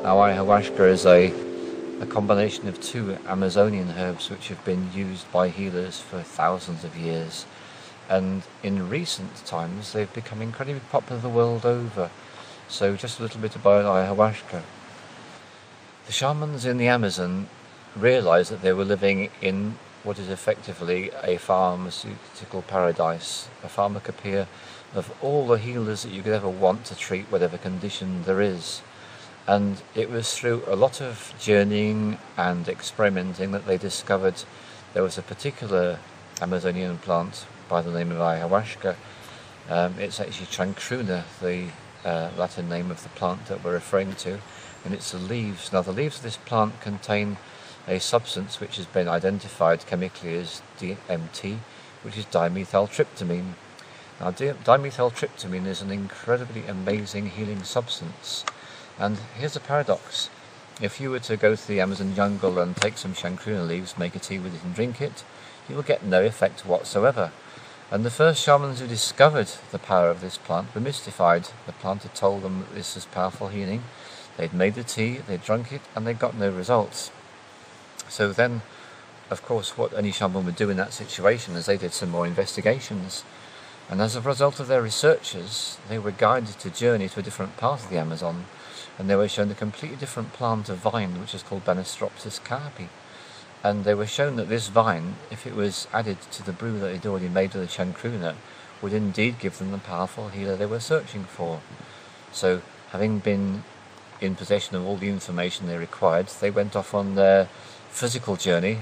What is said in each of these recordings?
Now, ayahuasca is a combination of two Amazonian herbs which have been used by healers for thousands of years, and in recent times they've become incredibly popular the world over. So just a little bit about ayahuasca. The shamans in the Amazon realized that they were living in what is effectively a pharmaceutical paradise, a pharmacopoeia of all the healers that you could ever want to treat whatever condition there is. And it was through a lot of journeying and experimenting that they discovered there was a particular Amazonian plant by the name of ayahuasca. It's actually Trancruna, the Latin name of the plant that we're referring to, and it's the leaves. Now, the leaves of this plant contain a substance which has been identified chemically as DMT, which is dimethyltryptamine. Now, dimethyltryptamine is an incredibly amazing healing substance. And here's a paradox. If you were to go to the Amazon jungle and take some Trancruna leaves, make a tea with it and drink it, you will get no effect whatsoever. And the first shamans who discovered the power of this plant were mystified. The plant had told them that this was powerful healing. They'd made the tea, they'd drunk it, and they got no results. So then, of course, what any shaman would do in that situation is they did some more investigations. And as a result of their researches, they were guided to journey to a different part of the Amazon, and they were shown a completely different plant of vine, which is called Benestropsis carpi. And they were shown that this vine, if it was added to the brew that they'd already made with the Trancruna, would indeed give them the powerful healer they were searching for. So, having been in possession of all the information they required, they went off on their physical journey.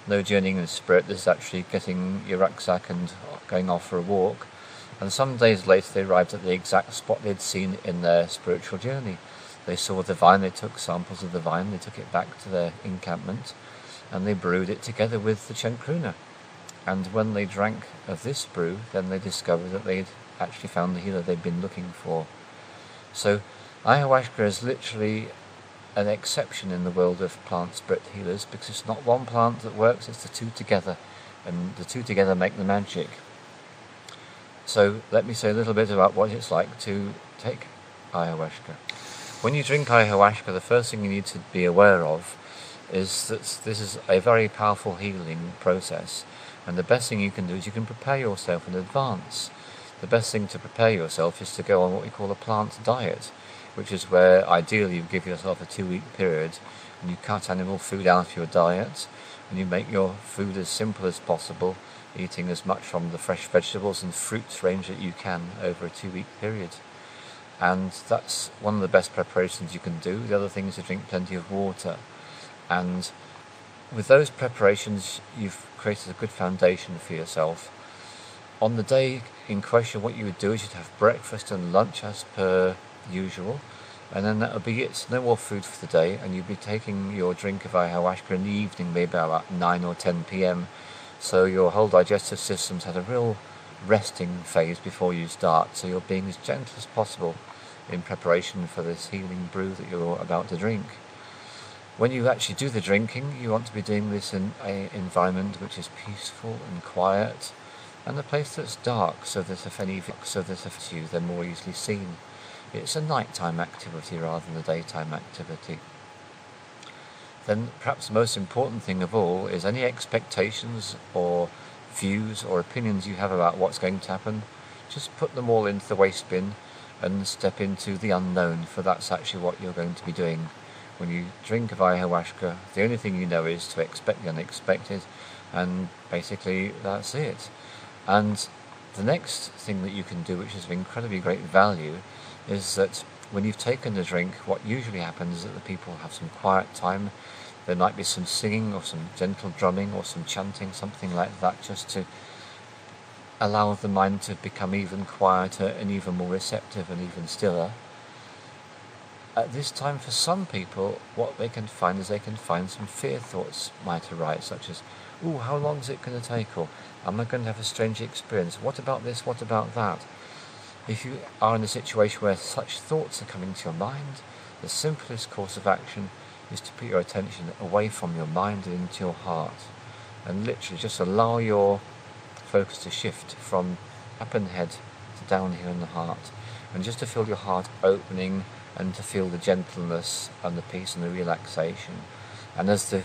No journeying in spirit, this is actually getting your rucksack and going off for a walk. And some days later they arrived at the exact spot they'd seen in their spiritual journey. They saw the vine, they took samples of the vine, they took it back to their encampment, and they brewed it together with the Trancruna. And when they drank of this brew, then they discovered that they'd actually found the healer they'd been looking for. So ayahuasca is literally an exception in the world of plant spirit healers, because it's not one plant that works, it's the two together, and the two together make the magic. So let me say a little bit about what it's like to take ayahuasca. When you drink ayahuasca, the first thing you need to be aware of is that this is a very powerful healing process, and the best thing you can do is you can prepare yourself in advance. The best thing to prepare yourself is to go on what we call a plant diet, which is where ideally you give yourself a 2-week period and you cut animal food out of your diet and you make your food as simple as possible, eating as much from the fresh vegetables and fruits range that you can over a 2-week period. And that's one of the best preparations you can do. The other thing is to drink plenty of water. And with those preparations, you've created a good foundation for yourself. On the day in question, what you would do is you'd have breakfast and lunch as per usual, and then that would be it. No more food for the day, and you'd be taking your drink of ayahuasca in the evening, maybe about 9 or 10 p.m. So your whole digestive system's had a real resting phase before you start, so you're being as gentle as possible in preparation for this healing brew that you're about to drink. When you actually do the drinking, you want to be doing this in an environment which is peaceful and quiet, and a place that's dark, so that if any you, they're more easily seen. It's a nighttime activity rather than a daytime activity. Then perhaps the most important thing of all is any expectations or views or opinions you have about what's going to happen, just put them all into the waste bin and step into the unknown, for that's actually what you're going to be doing. When you drink of ayahuasca, the only thing you know is to expect the unexpected, and basically that's it. And the next thing that you can do, which is of incredibly great value, is that when you've taken the drink, what usually happens is that the people have some quiet time. There might be some singing or some gentle drumming or some chanting, something like that, just to allow the mind to become even quieter and even more receptive and even stiller. At this time, for some people, what they can find is they can find some fear thoughts might arise, such as, "Ooh, how long is it going to take?" or "Am I going to have a strange experience? What about this? What about that?" If you are in a situation where such thoughts are coming to your mind, the simplest course of action is to put your attention away from your mind and into your heart, and literally just allow your focus to shift from up in the head to down here in the heart, and just to feel your heart opening and to feel the gentleness and the peace and the relaxation. And as the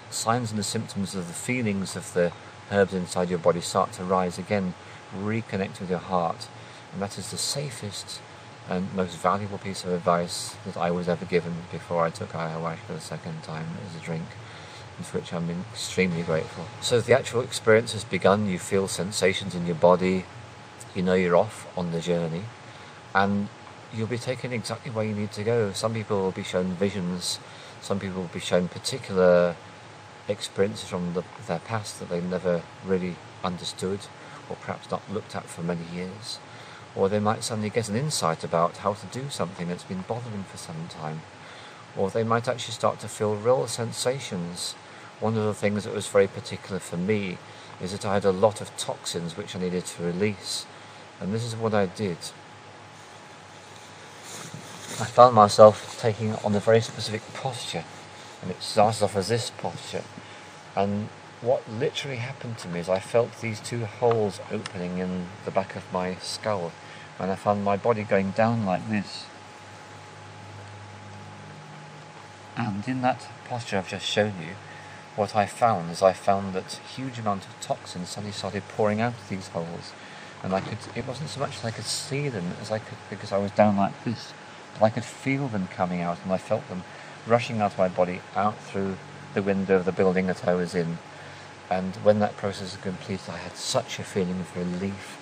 signs and the symptoms of the feelings of the herbs inside your body start to rise again, reconnect with your heart. And that is the safest and most valuable piece of advice that I was ever given before I took ayahuasca the second time as a drink, and for which I'm extremely grateful. So the actual experience has begun. You feel sensations in your body, you know you're off on the journey, and you'll be taken exactly where you need to go. Some people will be shown visions, some people will be shown particular experiences from their past that they never really understood, or perhaps not looked at for many years. Or they might suddenly get an insight about how to do something that's been bothering for some time. Or they might actually start to feel real sensations. One of the things that was very particular for me is that I had a lot of toxins which I needed to release. And this is what I did. I found myself taking on a very specific posture, and it started off as this posture. And what literally happened to me is I felt these two holes opening in the back of my skull, and I found my body going down like this. And in that posture I've just shown you, what I found is that huge amount of toxins suddenly started pouring out of these holes, and it wasn't so much that I could see them as I could, because I was down like this, but I could feel them coming out, and I felt them rushing out of my body, out through the window of the building that I was in. And when that process was completed, I had such a feeling of relief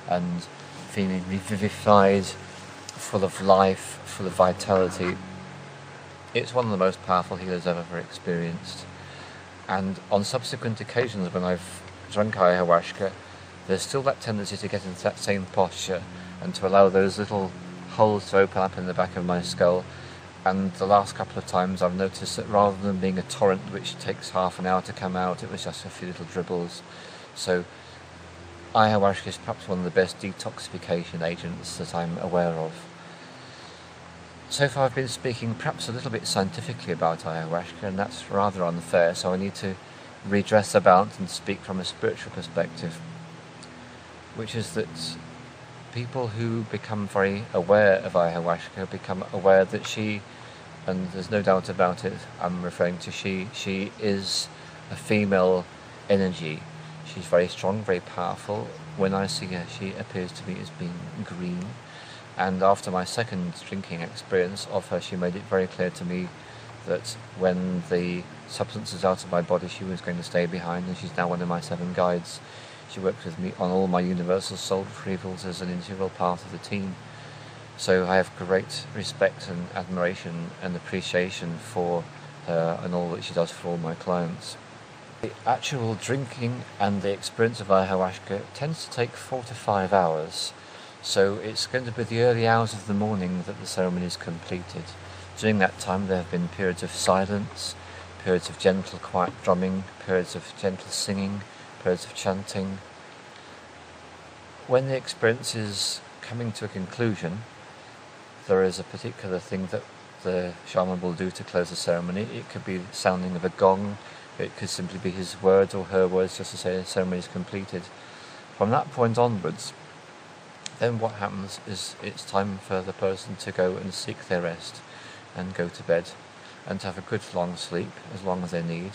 and feeling revivified, full of life, full of vitality. It's one of the most powerful healers I've ever experienced. And on subsequent occasions when I've drunk ayahuasca, there's still that tendency to get into that same posture and to allow those little holes to open up in the back of my skull. And the last couple of times I've noticed that rather than being a torrent which takes half an hour to come out, it was just a few little dribbles. So ayahuasca is perhaps one of the best detoxification agents that I'm aware of. So far I've been speaking perhaps a little bit scientifically about ayahuasca, and that's rather unfair, so I need to redress about and speak from a spiritual perspective, which is that people who become very aware of ayahuasca become aware that she, and there's no doubt about it, I'm referring to she is a female energy. She's very strong, very powerful. When I see her, she appears to me as being green. And after my second drinking experience of her, she made it very clear to me that when the substance is out of my body, she was going to stay behind, and she's now one of my 7 guides. She works with me on all my universal soul retrievals as an integral part of the team. So I have great respect and admiration and appreciation for her and all that she does for all my clients. The actual drinking and the experience of ayahuasca tends to take 4 to 5 hours. So it's going to be the early hours of the morning that the ceremony is completed. During that time there have been periods of silence, periods of gentle quiet drumming, periods of gentle singing, periods of chanting. When the experience is coming to a conclusion, there is a particular thing that the shaman will do to close the ceremony. It could be the sounding of a gong, it could simply be his words or her words just to say the ceremony is completed. From that point onwards, then what happens is it's time for the person to go and seek their rest and go to bed and to have a good long sleep, as long as they need,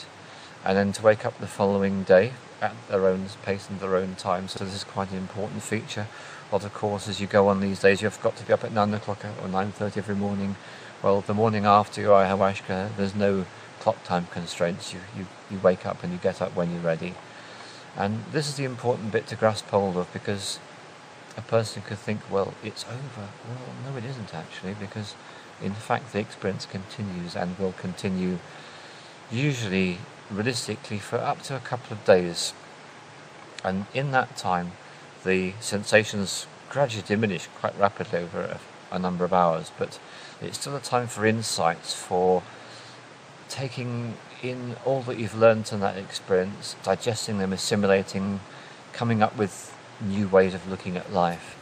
and then to wake up the following day at their own pace and their own time. So this is quite an important feature of the course. As you go on these days, you've got to be up at 9 o'clock or 9:30 every morning. Well, the morning after your ayahuasca, there's no clock time constraints. You wake up and you get up when you're ready. And this is the important bit to grasp hold of, because a person could think, well, it's over. Well, no, it isn't actually, because in fact the experience continues and will continue, usually realistically for up to a couple of days. And in that time the sensations gradually diminish quite rapidly over a number of hours, but it's still a time for insights, for taking in all that you've learned in that experience, digesting them, assimilating, coming up with new ways of looking at life.